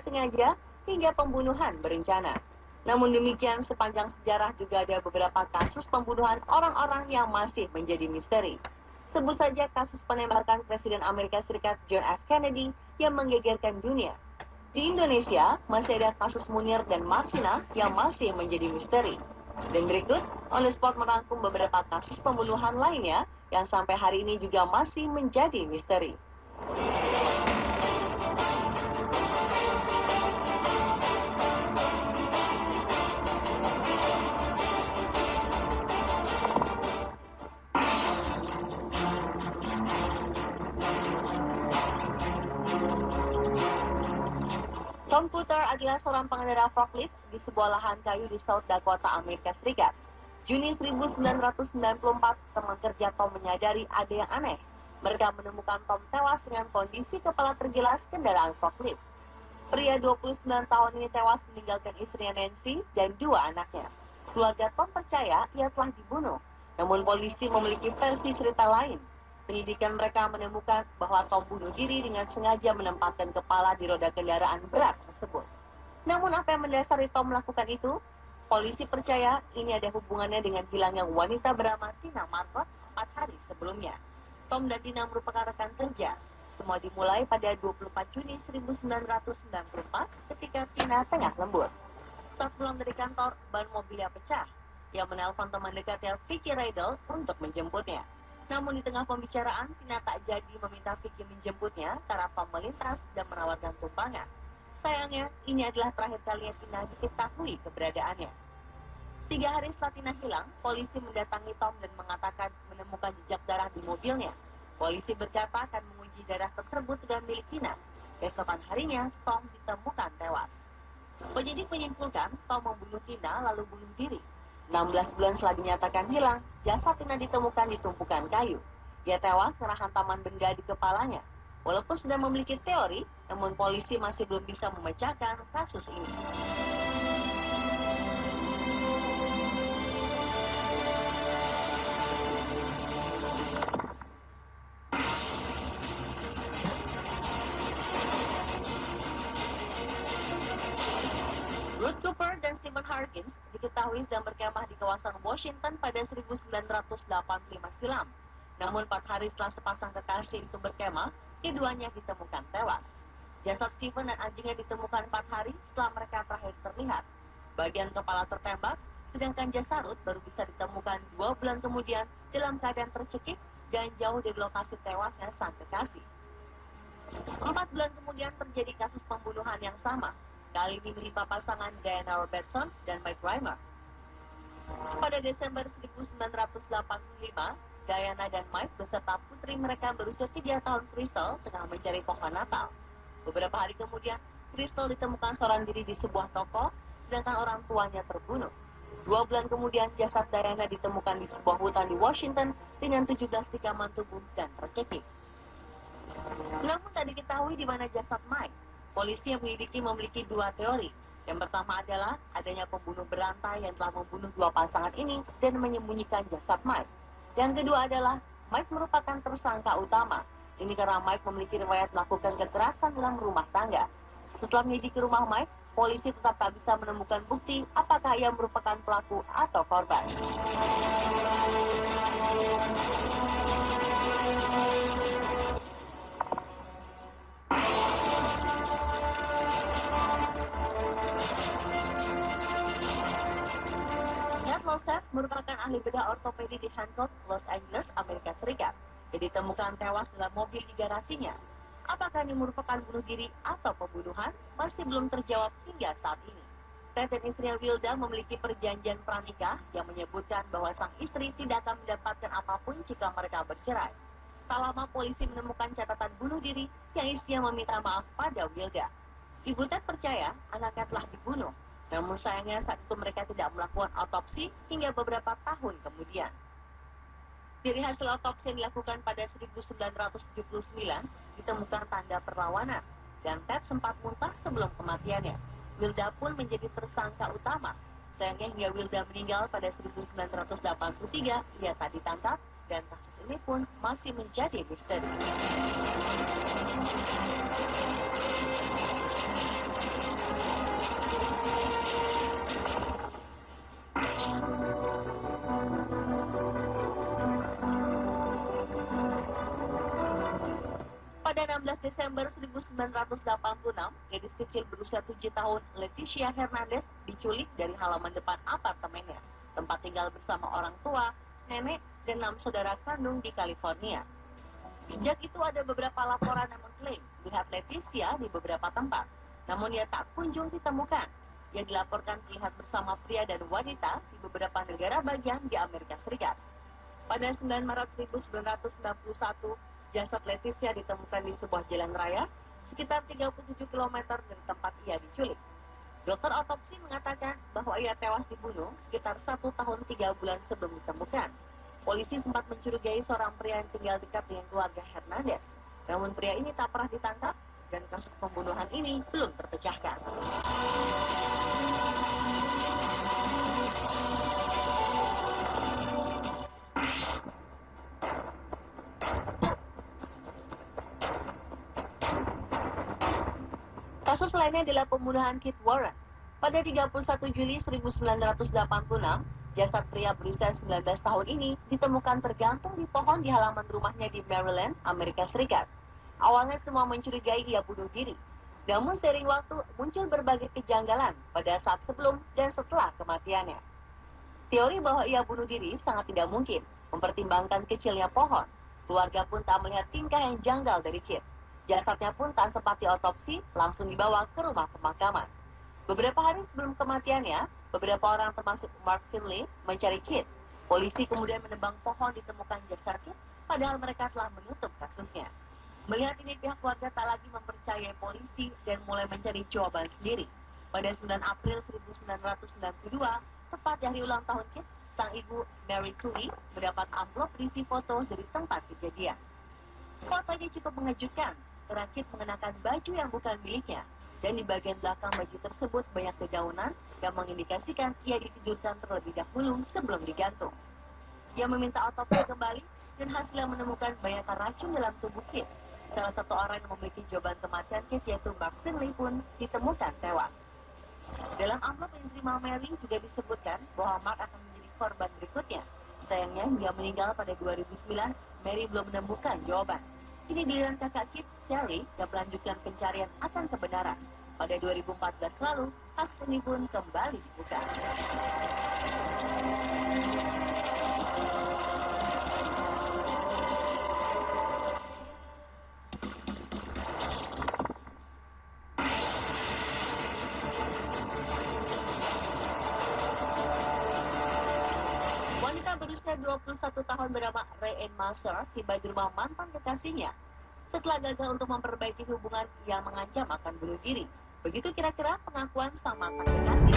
sengaja hingga pembunuhan berencana. Namun demikian, sepanjang sejarah juga ada beberapa kasus pembunuhan orang-orang yang masih menjadi misteri. Sebut saja kasus penembakan Presiden Amerika Serikat John F. Kennedy yang menggegerkan dunia. Di Indonesia, masih ada kasus Munir dan Marsina yang masih menjadi misteri. Dan berikut, On The Spot merangkum beberapa kasus pembunuhan lainnya yang sampai hari ini juga masih menjadi misteri. Tom Putter adalah seorang pengendara forklift di sebuah lahan kayu di South Dakota, Amerika Serikat. Juni 1994, teman kerja Tom menyadari ada yang aneh. Mereka menemukan Tom tewas dengan kondisi kepala tergilas kendaraan forklift. Pria 29 tahun ini tewas meninggalkan istrinya Nancy dan 2 anaknya. Keluarga Tom percaya ia telah dibunuh, namun polisi memiliki versi cerita lain. Penyidikan mereka menemukan bahwa Tom bunuh diri dengan sengaja menempatkan kepala di roda kendaraan berat tersebut. Namun apa yang mendasari Tom melakukan itu? Polisi percaya ini ada hubungannya dengan hilangnya wanita bernama Tina Marcot 4 hari sebelumnya. Tom dan Tina merupakan rekan kerja. Semua dimulai pada 24 Juni 1994 ketika Tina tengah lembur. Saat pulang dari kantor, ban mobilnya pecah. Ia menelpon teman dekatnya Vicky Riddle untuk menjemputnya. Namun di tengah pembicaraan, Tina tak jadi meminta Vicky menjemputnya karena Tom melintas dan menawarkan tumpangan. Sayangnya, ini adalah terakhir kalinya Tina diketahui keberadaannya. 3 hari setelah Tina hilang, polisi mendatangi Tom dan mengatakan menemukan jejak darah di mobilnya. Polisi berkata akan menguji darah tersebut dengan milik Tina. Keesokan harinya, Tom ditemukan tewas. Penyidik menyimpulkan Tom membunuh Tina lalu bunuh diri. 16 bulan setelah dinyatakan hilang, jasad Tina ditemukan di tumpukan kayu. Ia tewas karena hantaman benda di kepalanya. Walaupun sudah memiliki teori, namun polisi masih belum bisa memecahkan kasus ini. Ruth Cooper dan Stephen Harkins diketahui sedang berkemah di kawasan Washington pada 1985 silam. Namun 4 hari setelah sepasang kekasih itu berkemah, keduanya ditemukan tewas. Jasad Stephen dan anjingnya ditemukan 4 hari setelah mereka terakhir terlihat. Bagian kepala tertembak, sedangkan jasad Ruth baru bisa ditemukan 2 bulan kemudian dalam keadaan tercekik dan jauh dari lokasi tewasnya sang kekasih. 4 bulan kemudian terjadi kasus pembunuhan yang sama. Kali ini menimpa pasangan Diana Robertson dan Mike Reimer. Pada Desember 1985, Diana dan Mike beserta putri mereka berusia 3 tahun Crystal tengah mencari pohon Natal. Beberapa hari kemudian, Crystal ditemukan seorang diri di sebuah toko, sedangkan orang tuanya terbunuh. 2 bulan kemudian, jasad Diana ditemukan di sebuah hutan di Washington dengan 17 tikaman tubuh dan tercekik. Namun tak diketahui di mana jasad Mike. Polisi yang menyelidiki memiliki 2 teori. Yang pertama adalah adanya pembunuh berantai yang telah membunuh 2 pasangan ini dan menyembunyikan jasad Mike. Yang kedua adalah Mike merupakan tersangka utama. Ini karena Mike memiliki riwayat melakukan kekerasan dalam rumah tangga. Setelah menyelidiki rumah Mike, polisi tetap tak bisa menemukan bukti apakah ia merupakan pelaku atau korban. Joseph merupakan ahli bedah ortopedi di Hancock, Los Angeles, Amerika Serikat, yang ditemukan tewas dalam mobil di garasinya. Apakah ini merupakan bunuh diri atau pembunuhan masih belum terjawab hingga saat ini. Ted dan istrinya Wilda memiliki perjanjian pranikah yang menyebutkan bahwa sang istri tidak akan mendapatkan apapun jika mereka bercerai. Tak lama polisi menemukan catatan bunuh diri yang isinya meminta maaf pada Wilda. Ibu Ted percaya anaknya telah dibunuh. Namun sayangnya saat itu mereka tidak melakukan otopsi hingga beberapa tahun kemudian. Dari hasil otopsi yang dilakukan pada 1979, ditemukan tanda perlawanan, dan Ted sempat muntah sebelum kematiannya. Wilda pun menjadi tersangka utama. Sayangnya hingga Wilda meninggal pada 1983, ia tak ditangkap, dan kasus ini pun masih menjadi misteri. Pada 16 Desember 1986, gadis kecil berusia 7 tahun Leticia Hernandez diculik dari halaman depan apartemennya, tempat tinggal bersama orang tua, nenek, dan 6 saudara kandung di California. Sejak itu ada beberapa laporan yang mengklaim melihat Leticia di beberapa tempat, namun ia tak kunjung ditemukan. Ia dilaporkan terlihat bersama pria dan wanita di beberapa negara bagian di Amerika Serikat. Pada 9 Maret 1991, jasad Leticia ditemukan di sebuah jalan raya sekitar 37 km dari tempat ia diculik. Dokter otopsi mengatakan bahwa ia tewas dibunuh sekitar 1 tahun 3 bulan sebelum ditemukan. Polisi sempat mencurigai seorang pria yang tinggal dekat dengan keluarga Hernandez. Namun pria ini tak pernah ditangkap dan kasus pembunuhan ini belum terpecahkan. Kasus lainnya adalah pembunuhan Kit Warren. Pada 31 Juli 1986, jasad pria berusia 19 tahun ini ditemukan tergantung di pohon di halaman rumahnya di Maryland, Amerika Serikat. Awalnya semua mencurigai ia bunuh diri. Namun seiring waktu muncul berbagai kejanggalan pada saat sebelum dan setelah kematiannya. Teori bahwa ia bunuh diri sangat tidak mungkin, mempertimbangkan kecilnya pohon. Keluarga pun tak melihat tingkah yang janggal dari Kit. Jasadnya pun tak sempat diotopsi, langsung dibawa ke rumah pemakaman. Beberapa hari sebelum kematiannya, beberapa orang termasuk Mark Finley mencari Kit. Polisi kemudian menebang pohon ditemukan jasad Kit, padahal mereka telah menutup kasusnya. Melihat ini, pihak keluarga tak lagi mempercayai polisi dan mulai mencari jawaban sendiri. Pada 9 April 1992, tepat di hari ulang tahun Kit, sang ibu Mary Cooley mendapat amplop berisi foto dari tempat kejadian. Fotonya cukup mengejutkan, karena Kit mengenakan baju yang bukan miliknya, dan di bagian belakang baju tersebut banyak dedaunan yang mengindikasikan ia ditidurkan terlebih dahulu sebelum digantung. Ia meminta otopsi kembali dan hasilnya menemukan banyak racun dalam tubuh Kit. Salah satu orang yang memiliki jawaban kematian Kit, yaitu Mark Finley, pun ditemukan tewas. Dalam amplop yang diterima Mary juga disebutkan bahwa Mark akan menjadi korban berikutnya. Sayangnya hingga meninggal pada 2009, Mary belum menemukan jawaban. Kini giliran kakak Kit, Sherry, yang melanjutkan pencarian akan kebenaran. Pada 2014 lalu, kasus ini pun kembali dibuka. Wanita berusia 21 tahun bernama Rayanne Maser tiba di rumah mantan kekasihnya. Setelah gagal untuk memperbaiki hubungan, ia mengancam akan bunuh diri. Begitu kira-kira pengakuan sang mantan kekasih.